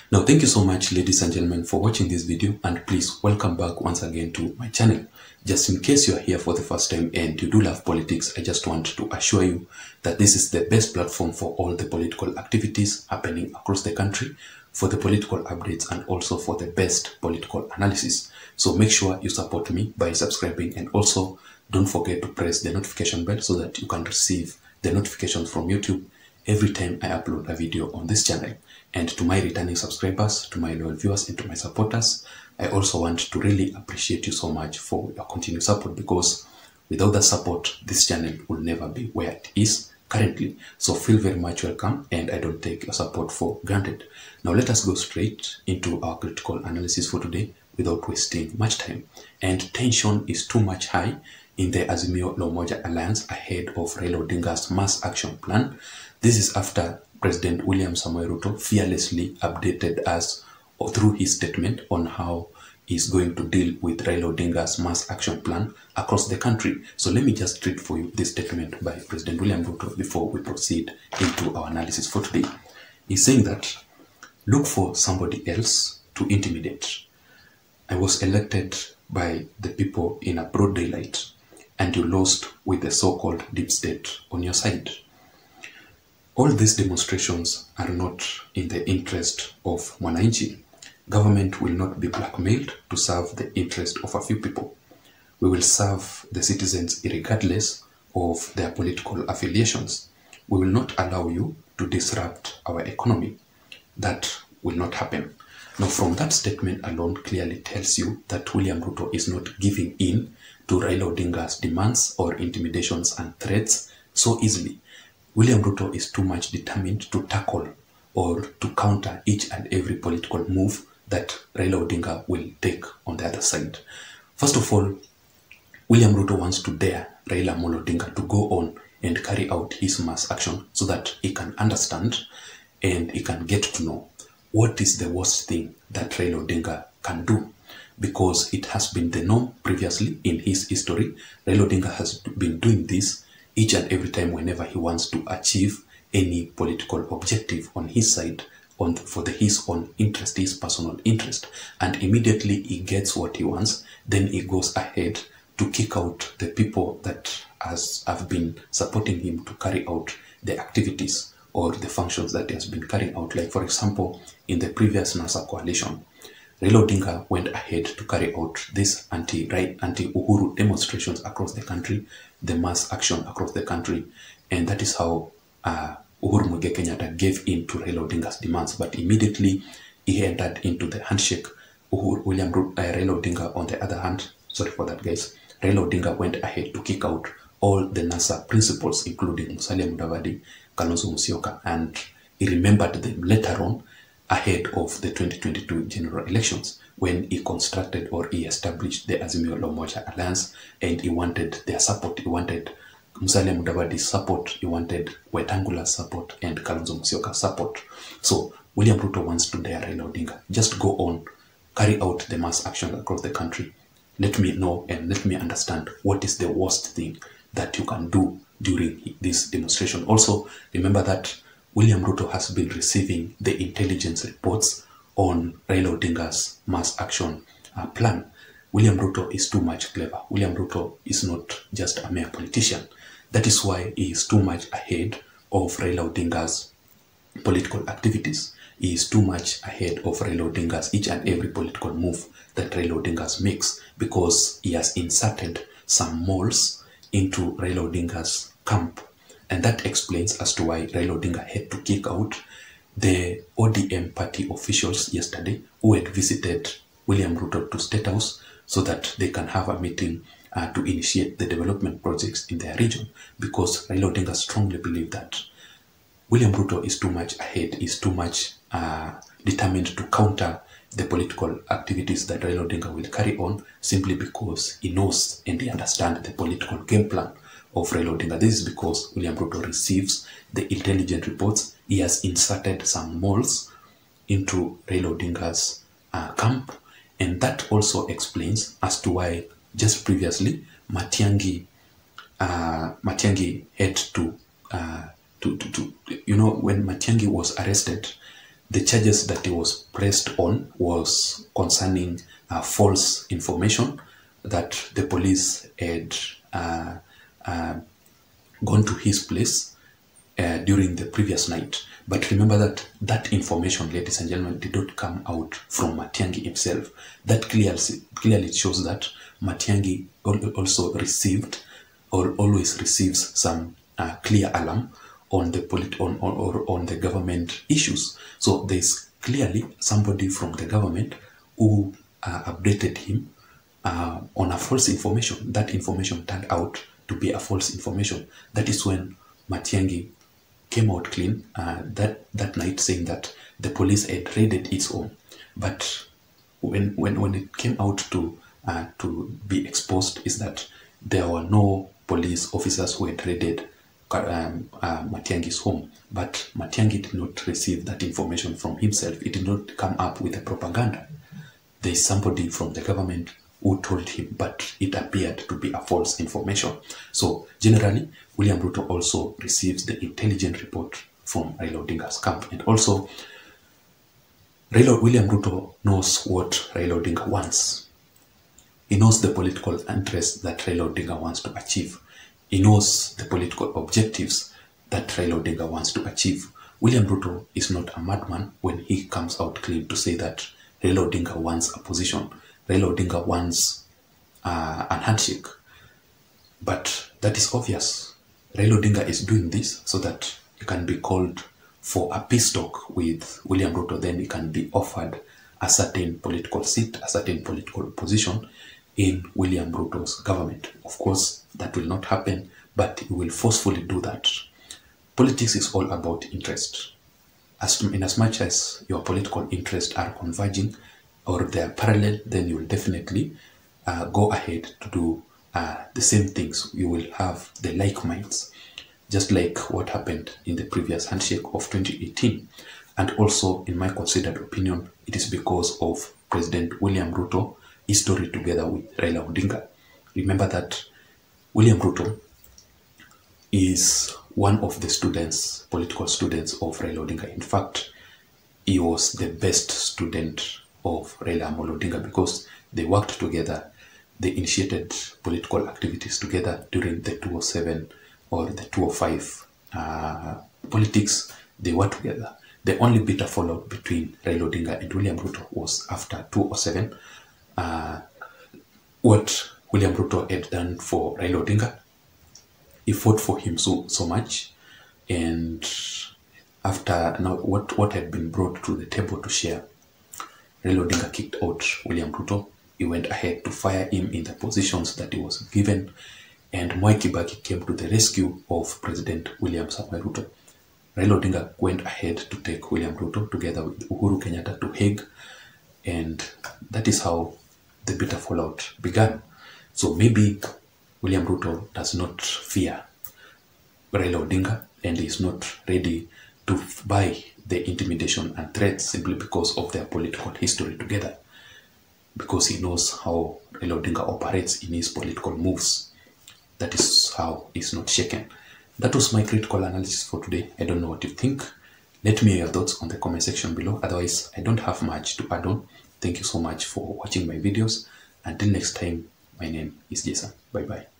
Now, thank you so much, ladies and gentlemen, for watching this video, and please welcome back once again to my channel. Just in case you are here for the first time and you do love politics, I just want to assure you that this is the best platform for all the political activities happening across the country, for the political updates, and also for the best political analysis. So make sure you support me by subscribing, and also don't forget to press the notification bell so that you can receive the notifications from YouTube every time I upload a video on this channel. And to my returning subscribers, to my loyal viewers, and to my supporters, I also want to really appreciate you so much for your continued support, because without that support, this channel will never be where it is currently. So feel very much welcome, and I don't take your support for granted. Now let us go straight into our critical analysis for today without wasting much time. And tension is too much high in the Azimio La Umoja Alliance ahead of Raila Odinga's mass action plan. This is after President William Samoei Ruto fearlessly updated us through his statement on how he's going to deal with Raila Odinga's mass action plan across the country. So let me just read for you this statement by President William Ruto before we proceed into our analysis for today. He's saying that, look for somebody else to intimidate. I was elected by the people in a broad daylight, and you lost with the so-called deep state on your side. All these demonstrations are not in the interest of Mwananchi. Government will not be blackmailed to serve the interest of a few people. We will serve the citizens regardless of their political affiliations. We will not allow you to disrupt our economy. That will not happen. Now, from that statement alone clearly tells you that William Ruto is not giving in to Raila Odinga's demands or intimidations and threats so easily. William Ruto is too much determined to tackle or to counter each and every political move that Raila Odinga will take on the other side. First of all, William Ruto wants to dare Raila Amolo Odinga to go on and carry out his mass action so that he can understand and he can get to know what is the worst thing that Raila Odinga can do. Because it has been the norm previously in his history. Raila Odinga has been doing this each and every time whenever he wants to achieve any political objective on his side, for his own interest, his personal interest. And immediately he gets what he wants, then he goes ahead to kick out the people that have been supporting him to carry out the activities or the functions that he has been carrying out. Like, for example, in the previous NASA coalition, Raila Odinga went ahead to carry out these anti-Uhuru demonstrations across the country, the mass action across the country, and that is how Uhuru Muigai Kenyatta gave in to Raila Odinga's demands. But immediately he entered into the handshake. Raila Odinga, on the other hand, sorry for that, guys, Raila Odinga went ahead to kick out all the NASA principals, including Musalia Mudavadi, Kalonzo Musyoka, and he remembered them later on ahead of the 2022 general elections, when he constructed or he established the Azimio La Umoja Alliance, and he wanted their support. He wanted Musalia Mudavadi's support, he wanted Wetangula's support, and Kalonzo Musyoka's support. So William Ruto wants to dare Raila Odinga, just go on, carry out the mass action across the country. Let me know and let me understand what is the worst thing that you can do during this demonstration. Also, remember that William Ruto has been receiving the intelligence reports on Raila Odinga's mass action plan. William Ruto is too much clever. William Ruto is not just a mere politician. That is why he is too much ahead of Raila Odinga's political activities. He is too much ahead of Raila Odinga's each and every political move that Raila Odinga makes, because he has inserted some moles into Raila Odinga's camp. And that explains as to why Raila Odinga had to kick out the ODM party officials yesterday who had visited William Ruto to State House so that they can have a meeting to initiate the development projects in their region. Because Raila Odinga strongly believes that William Ruto is too much ahead, is too much determined to counter the political activities that Raila Odinga will carry on, simply because he knows and he understands the political game plan of Raila Odinga. This is because William Ruto receives the intelligent reports. He has inserted some moles into Raila Odinga's camp, and that also explains as to why just previously Matiang'i had to when Matiang'i was arrested, the charges that he was pressed on was concerning false information that the police had gone to his place during the previous night. But remember that that information, ladies and gentlemen, did not come out from Matiang'i himself. That clearly shows that Matiang'i also received or always receives some clear alarm on the on the government issues. So there's clearly somebody from the government who updated him on a false information. That information turned out to be a false information. That is when Matiang'i came out clean that night, saying that the police had raided its home. But when it came out to be exposed, is that there were no police officers who had raided Matiang'i's home. But Matiang'i did not receive that information from himself. It did not come up with a propaganda. There is somebody from the government who told him, but it appeared to be a false information. So generally, William Ruto also receives the intelligent report from Raila Odinga's camp. And also, William Ruto knows what Raila Odinga wants. He knows the political interests that Raila Odinga wants to achieve. He knows the political objectives that Raila Odinga wants to achieve. William Ruto is not a madman when he comes out clean to say that Raila Odinga wants a position. Raila Odinga wants an handshake. But that is obvious. Raila Odinga is doing this so that he can be called for a peace talk with William Ruto. Then he can be offered a certain political seat, a certain political position in William Ruto's government. Of course, that will not happen, but he will forcefully do that. Politics is all about interest. In as much as your political interests are converging or they are parallel, then you will definitely go ahead to do the same things. You will have the like minds, just like what happened in the previous handshake of 2018. And also, in my considered opinion, it is because of President William Ruto history together with Raila Odinga. Remember that William Ruto is one of the students, political students of Raila Odinga. In fact, he was the best student of Raila Amolo Odinga because they worked together. They initiated political activities together during the 2007 or the 2005 politics. They were together. The only bitter fallout between Raila Odinga and William Ruto was after 2007. What William Ruto had done for Raila Odinga, he fought for him so much, and after what had been brought to the table to share, Raila Odinga kicked out William Ruto. He went ahead to fire him in the positions that he was given, and Mwai Kibaki came to the rescue of President William Samoei Ruto. Raila Odinga went ahead to take William Ruto together with Uhuru Kenyatta to Hague, and that is how the bitter fallout began. So maybe William Ruto does not fear Raila Odinga and is not ready to buy the intimidation and threats simply because of their political history together, because he knows how Raila Odinga operates in his political moves. That is how he's not shaken. That was my critical analysis for today. I don't know what you think. Let me know your thoughts on the comment section below. Otherwise, I don't have much to add on. Thank you so much for watching my videos. Until next time, my name is Json. Bye bye.